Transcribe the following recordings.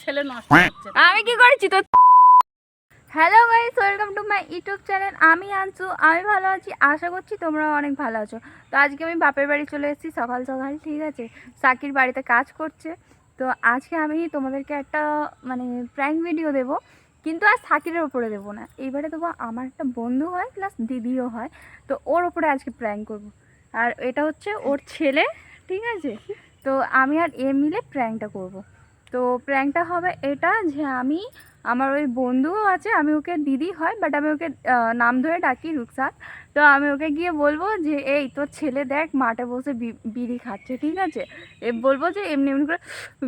ছেলে নষ্ট হচ্ছে। আমি কি করেছি তো? Hello guys, welcome to my YouTube channel. আমি আনসু, আমি ভালো আছি, আশা করছি তোমরাও অনেক ভালো আছো। তো আজকে আমি বাপের বাড়ি চলে এসেছি সকাল সকাল, ঠিক আছে। সাকির বাড়িতে কাজ করছে। তো আজকে আমি তোমাদেরকে একটা মানে প্র্যাঙ্ক ভিডিও দেবো, কিন্তু আর সাকিরের ওপরে দেবো না, এইবারে দেবো আমার একটা বন্ধু হয় প্লাস দিদিও হয়, তো ওর ওপরে আজকে প্র্যাঙ্ক করবো। আর এটা হচ্ছে ওর ছেলে, ঠিক আছে। তো আমি আর এ মিলে প্র্যাঙ্কটা করবো। তো প্র্যাঙ্কটা হবে এটা যে আমার ওই বন্ধুও আছে, আমি ওকে দিদি হয় বাট আমি ওকে নাম ধরে ডাকি রুকসাত। তো আমি ওকে গিয়ে বলবো যে এই তোর ছেলে দেখ মাঠে বসে বিড়ি খাচ্ছে, ঠিক আছে। বলবো যে এমনি এমনি করে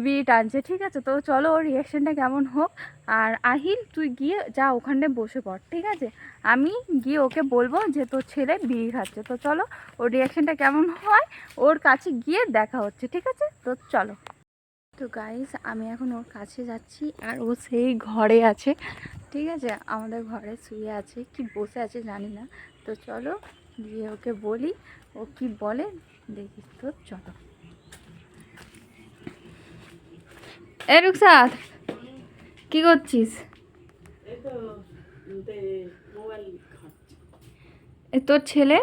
বিড়ি টানছে, ঠিক আছে। তো চলো ওর রিয়াকশানটা কেমন হোক। আর আহিল তুই গিয়ে যা ওখানটায় বসে পড়, ঠিক আছে। আমি গিয়ে ওকে বলবো যে তোর ছেলে বিড়ি খাচ্ছে। তো চলো ওর রিয়াকশানটা কেমন হয় ওর কাছে গিয়ে দেখা হচ্ছে, ঠিক আছে। তো চলো। তো গাইস আমি এখন ওর কাছে যাচ্ছি, আর ও সেই ঘরে আছে, ঠিক আছে। আমাদের ঘরে শুয়ে আছে কি বসে আছে জানি না। তো চলো গিয়ে ওকে বলি, ও কি বলে দেখি। তো চলো। এ রুকসাত, কি করছিস? তোর ছেলে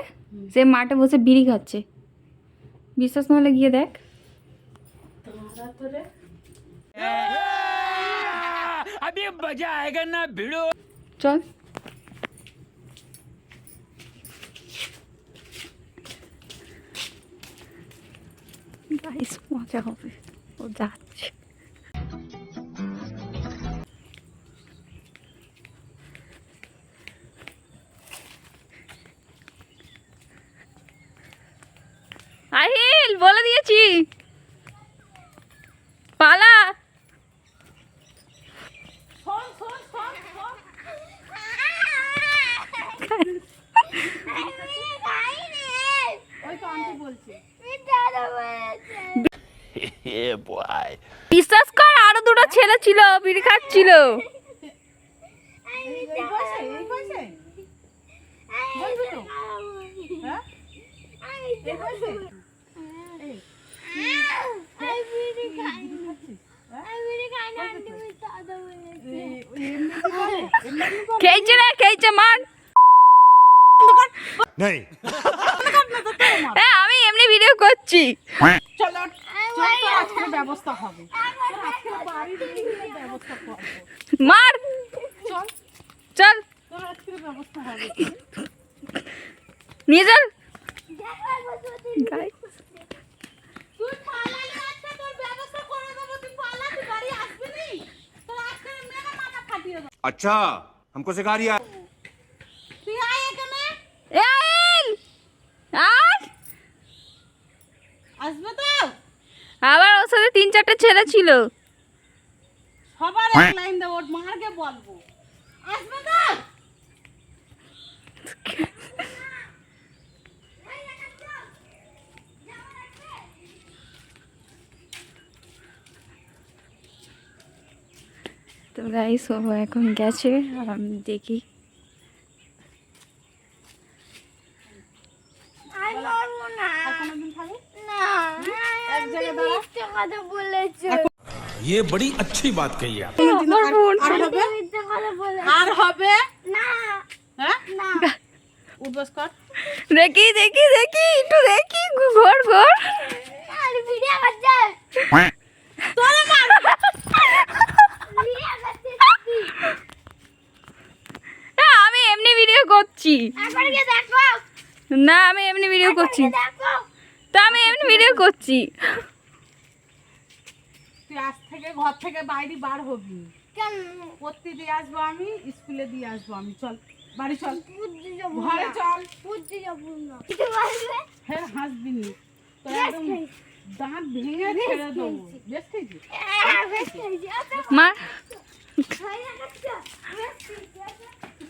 সে মাঠে বসে বিড়ি খাচ্ছে, বিশ্বাস না হলে গিয়ে দেখ। अभी मजा आएगा ना भिड़ो। চল। গাইস মজা হবে, ও যাচ্ছে। আহিল বলে দিয়েছি পালা। বিশ্বাস কর আরো দুটো ছেলে ছিল বিড়ি খাচ্ছিল। খেয়েছে রে, খেয়েছে মার। আমি এমনি ভিডিও করছি। চলো চল, আজকে ব্যবস্থা হবে, আজকে বাড়ির ব্যবস্থা করব। মার, চল চল তোর আজকে ব্যবস্থা হবে। নিয়ে চল। তুই পালালি, আজকে তোর ব্যবস্থা করে দেব। তুই পালালি, বাড়ি আসবি নি, তোর আজকে মেরে মাথা ফাটিয়ে দেব। अच्छा हमको सिखा रिया তুই আয় এখানে। এ আহিল, আর আসবে তো? আবার ওর সাথে 3-4টে ছেলে ছিল। সবার এক লাইন দে, ওর মারকে বলবো। আসবে তো? তো গাইস ও এখন গেছে, আমি দেখি। ये बड़ी अच्छी बात कही आप। আর হবে না? হ্যাঁ না, উঠবস কর। দেখি দেখি দেখি একটু দেখি, ঘর ঘর। আর ভিডিও করছে তোরে মার। ভিডিও করছে আমি এমনি ভিডিও করছি। একবার গিয়ে দেখো। না আমি এমনি ভিডিও করছি, দেখো তো আমি এমনি ভিডিও করছি। তুই আজ থেকে ঘর থেকে বাইরে বার হবি কেন? পড়তে দিয়ে আসবো আমি, স্কুলে দিয়ে আসবো আমি। চল বাড়ি চল, ঘরে চল। হ্যাঁ হাসবি নি, তোর একদম দাঁত ভেঙে ছেড়ে দেবো। বেশ খেয়েছিস? মা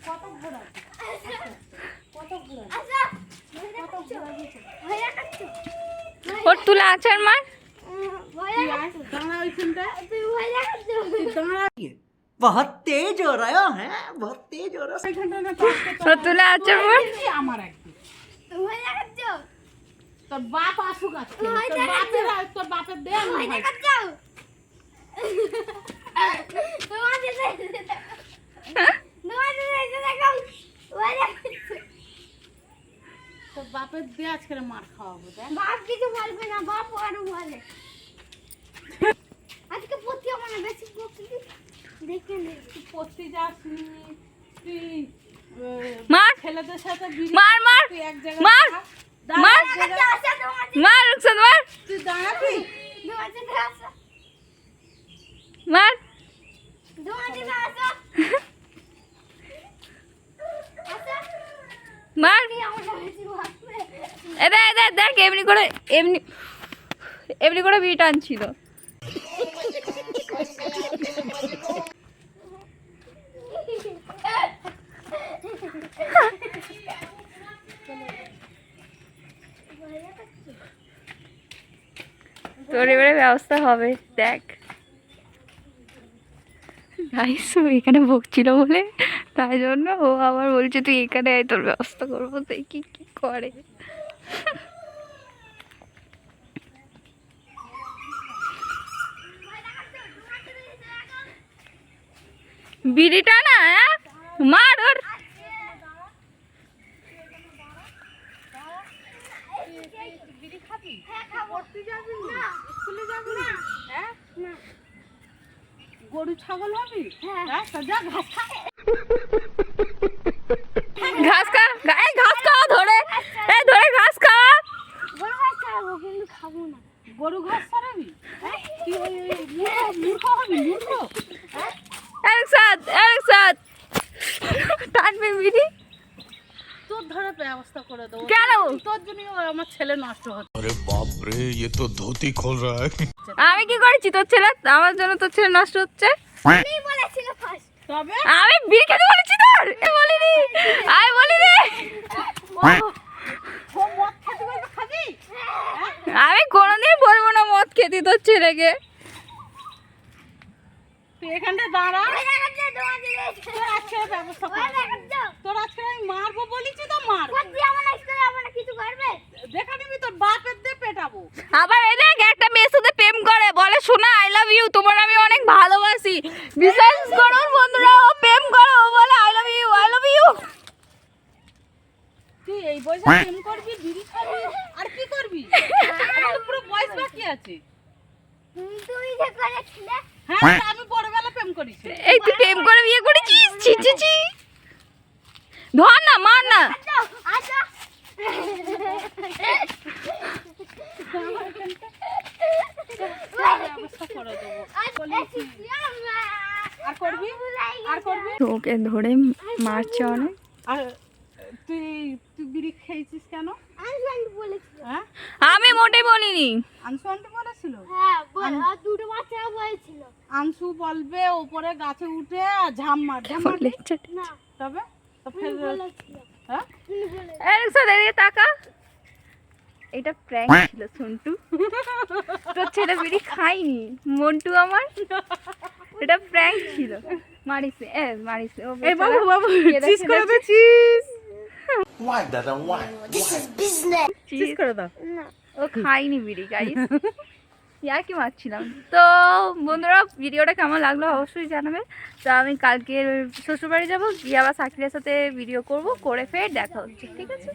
কত ঘোরা, কত ঘোরা, কত ঘোরা দিয়েছে। ওর তুলা আচার মার। তুই আয়, দাঁড়া ওইখানটা, তুই দাঁড়া। बहुत तेज हो रहा है, बहुत तेज हो रहा है। ওইখানটা না, ওর তুলা আচার মার। আমার একদিন তোর বাপ আসুক আজকে, তোর বাপের দে আমি তো বাপের দিয়ে আজকে মার খাওয়াবো দেখ। বাপ কিছু বলবে না, বাপ আরো বলে আজকে পড়তে আমার না বেশি পড়তে দেখে নে। তুই পড়তে যাসনি, তুই মার। ছেলেদের সাথে বিড়ি মার, মার। তুই এক জায়গায় মার। দাঁড়া, মার। এক জায়গায়- আচ্ছা তোমার মার রুকসান মার তুই দাঁড়াবি। তোমার জন্য আসা মার তোমার জন্য আসা আসা মার কি আমার বেশি বলবে এদা এদা দেখ এমনি এমনি করে বিট আনছিল। তোর এবারে ব্যবস্থা হবে দেখ। গাইস ও এখানে ভুগছিল বলে তাই জন্য ও আবার বলছে তুই এখানে আয়, তোর ব্যবস্থা করবো। দেখি কি করে। বিড়িটা না মার ওর। বিড়ি খাবি? পড়তে যাবি না? স্কুলে যাবি না? হ্যাঁ? গরু ছাগল হবি? হ্যাঁ, তো যা ঘাস খা। ঘাস খা, এই ঘাস খাওয়া ধরে, এই ধরে ঘাস খাওয়া। বড় ভাই খাবো কিন্তু খাবো না। গরু ঘাস ছাড়াবি? হ্যাঁ? তুই মূর্খ হবি, মূর্খ? হ্যাঁ? এক সাথ টানবে বিড়ি। তোর ধরে ব্যবস্থা করে দেবো। কেন? তোর জন্যই আমার ছেলে নষ্ট হচ্ছে। अरे बाप रे ये तो धोती खोल रहा है। আমি কি করেছি তোর ছেলে? আমার জন্য তোর ছেলে নষ্ট হচ্ছে। তুমি বলেছিল ফার্স্ট তবে আমি বিড়ি খেতে বলেছি তোর? বলিনি, আমি বলিনি। ও মদ খেতে বলবে খাবি? আমি কোনোদিন বলবো না মদ খেতে তোর ছেলেকে। তুই এখানটা দাঁড়া। তোমার জন্য তোর আজকে ব্যবস্থা করে দেবো। তোর আজকে আমি মারবো বলেছি তো মার। করতে আমার না স্কুলে আমার কিছু করবে দেখা নিবি তোর বাপের দিয়ে পেটাবো। আবার এই দেখ একটা মেয়ের সাথে প্রেম করে, বলে শোনা আই লাভ ইউ, তোমার আমি অনেক ভালোবাসি। বিশ্বাস করো বন্ধুরা, ও প্রেম করে, ও বলে I love you, I love you. তুই এই বয়সে প্রেম করবি, বিড়ি খাবি, আর কি করবি? আমার তো পুরো বয়স বাকি আছে। তুমি যে করেছিলে হ্যাঁ, আমি বড়বেলা প্রেম করেছি। এই তুই প্রেম করে বিয়ে করেছিস? ছি ছি ছি। ধর না, মার না। আসো আসো ব্যবস্থা করে দেবো। বলেছি। আর করবি? আর করবি? তোকে ধরে মারছে অনেক। আর তুই তুই বিড়ি খেয়েছিস কেন? আমি বলেছিল হ্যাঁ, আমি মোটে বলিনি। আনসু আন্টি বলেছিল। হ্যাঁ বল আর দুটো বাচ্চা বলেছিল আনসু বলবে ওপরে গাছে উঠে ঝাম মার, ঝাম মার। না তবে তো ফের বলেছিল হ্যাঁ, তুমি বলে এদিকে তাকা। এটা প্র্যাঙ্ক ছিল সন্টু। তোর ছেলে বিড়ি খাইনি মন্টু আমার, এটা প্র্যাঙ্ক ছিল। মারিস মারিস। এই বাবু বাবু চিজ করে দে, Why, Dada? Why? চিজ করে দাও। ও খাইনি বিড়ি গাইস। ইয়ার কি মারছিলাম। তো বন্ধুরা ভিডিওটা কেমন লাগলো অবশ্যই জানাবে। তো আমি কালকে শ্বশুরবাড়ি যাবো, গিয়ে আবার সাকিরের সাথে ভিডিও করব, করে ফের দেখা হচ্ছে। ঠিক আছে?